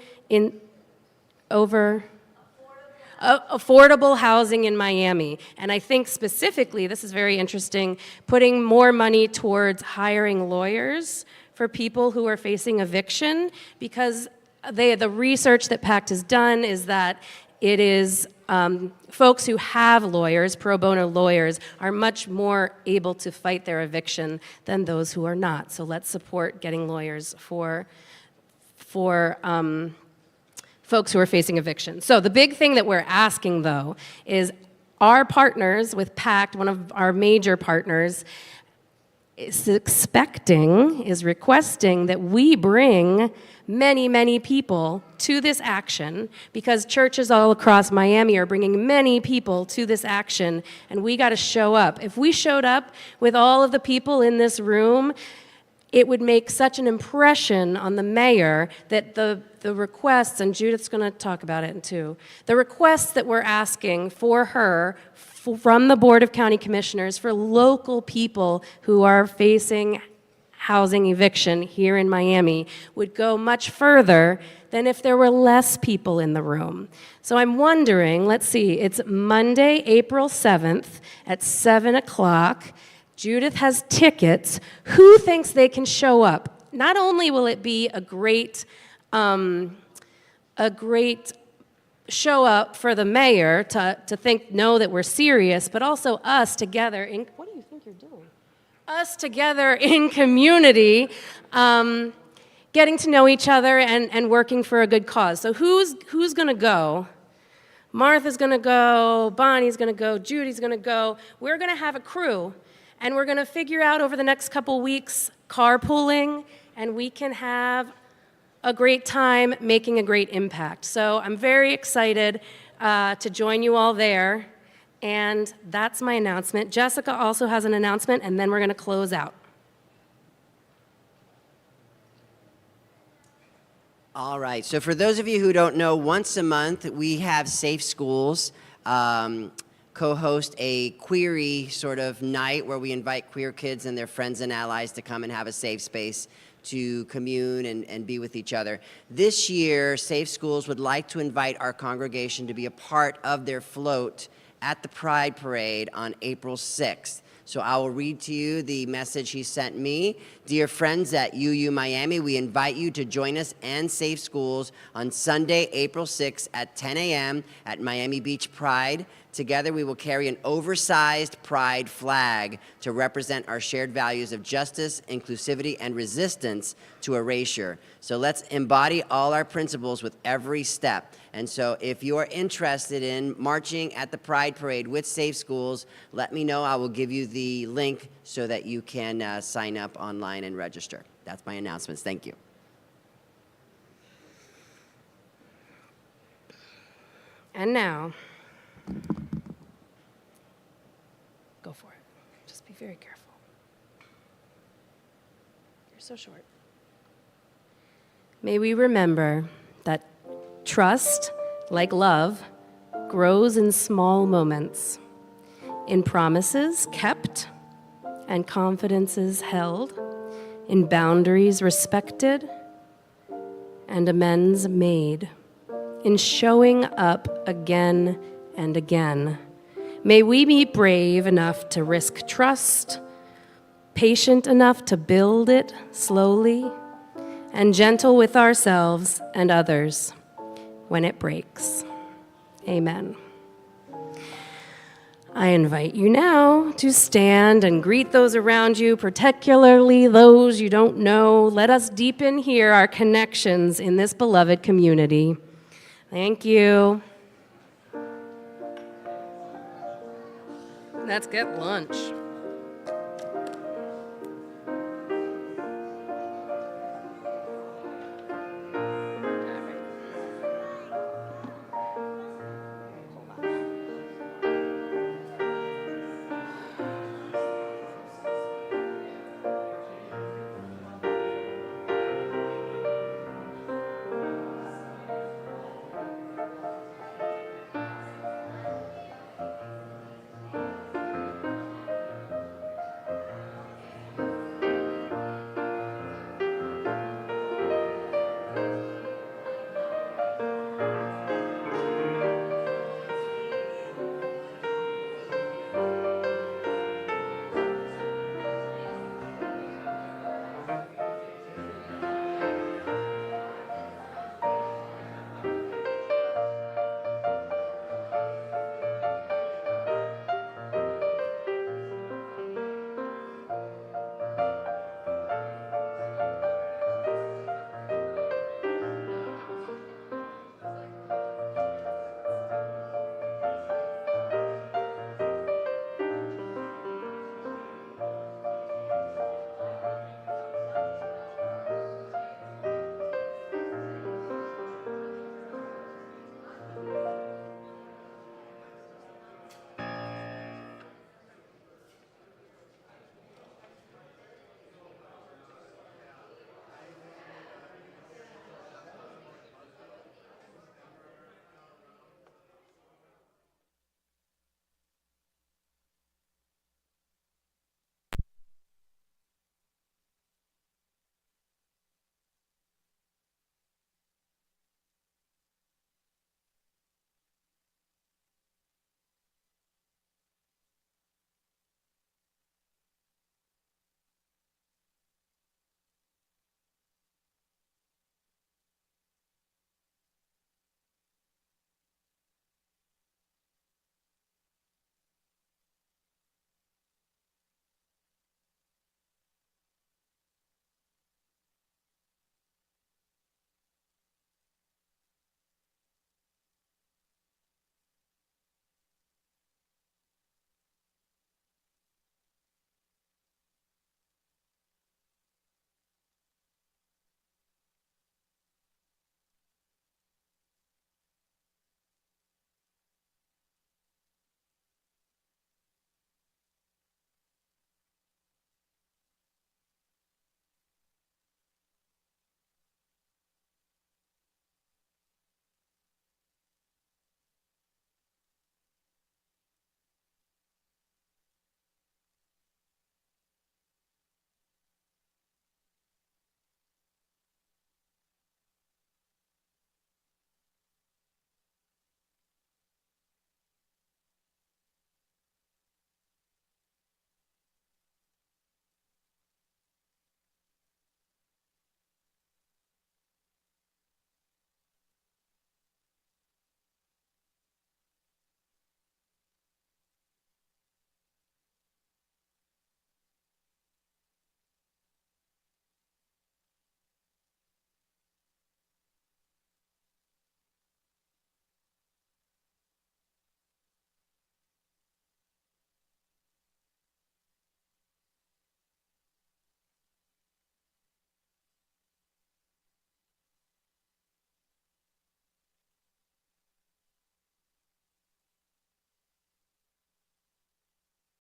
affordable housing in Miami. And I think specifically, this is very interesting, putting more money towards hiring lawyers for people who are facing eviction, because the research that PACT has done is that it is folks who have lawyers, pro bono lawyers, are much more able to fight their eviction than those who are not. So let's support getting lawyers for folks who are facing eviction. So the big thing that we're asking, though, is our partners with PACT, one of our major partners, is requesting that we bring many, many people to this action, because churches all across Miami are bringing many people to this action, and we got to show up. If we showed up with all of the people in this room, it would make such an impression on the mayor that the requests, and Judith's going to talk about it too, the requests that we're asking for her from the Board of County Commissioners for local people who are facing housing eviction here in Miami would go much further than if there were less people in the room. So I'm wondering, let's see, it's Monday, April 7th at 7 o'clock. Judith has tickets. Who thinks they can show up? Not only will it be a great show up for the mayor to know that we're serious, but also us together in, what do you think you're doing? Us together in community, getting to know each other and working for a good cause. So who's gonna go? Martha's gonna go, Bonnie's gonna go, Judy's gonna go. We're gonna have a crew, and we're gonna figure out over the next couple weeks carpooling, and we can have a great time making a great impact. So I'm very excited to join you all there, and that's my announcement. Jessica also has an announcement, and then we're gonna close out. All right, so for those of you who don't know, once a month we have Safe Schools co-host a query sort of night where we invite queer kids and their friends and allies to come and have a safe space to commune and be with each other. This year, Safe Schools would like to invite our congregation to be a part of their float at the Pride Parade on April 6th. So I will read to you the message he sent me. Dear friends at UU Miami, we invite you to join us and Safe Schools on Sunday, April 6th at 10 a.m. at Miami Beach Pride. Together we will carry an oversized pride flag to represent our shared values of justice, inclusivity, and resistance to erasure. So let's embody all our principles with every step. And so if you're interested in marching at the Pride Parade with Safe Schools, let me know. I will give you the link so that you can sign up online and register. That's my announcements. Thank you. And now, go for it. Just be very careful. You're so short. May we remember that trust, like love, grows in small moments, in promises kept and confidences held, in boundaries respected and amends made, in showing up again and again. May we be brave enough to risk trust, patient enough to build it slowly, and gentle with ourselves and others when it breaks. Amen. I invite you now to stand and greet those around you, particularly those you don't know. Let us deepen here our connections in this beloved community. Thank you. Let's get lunch.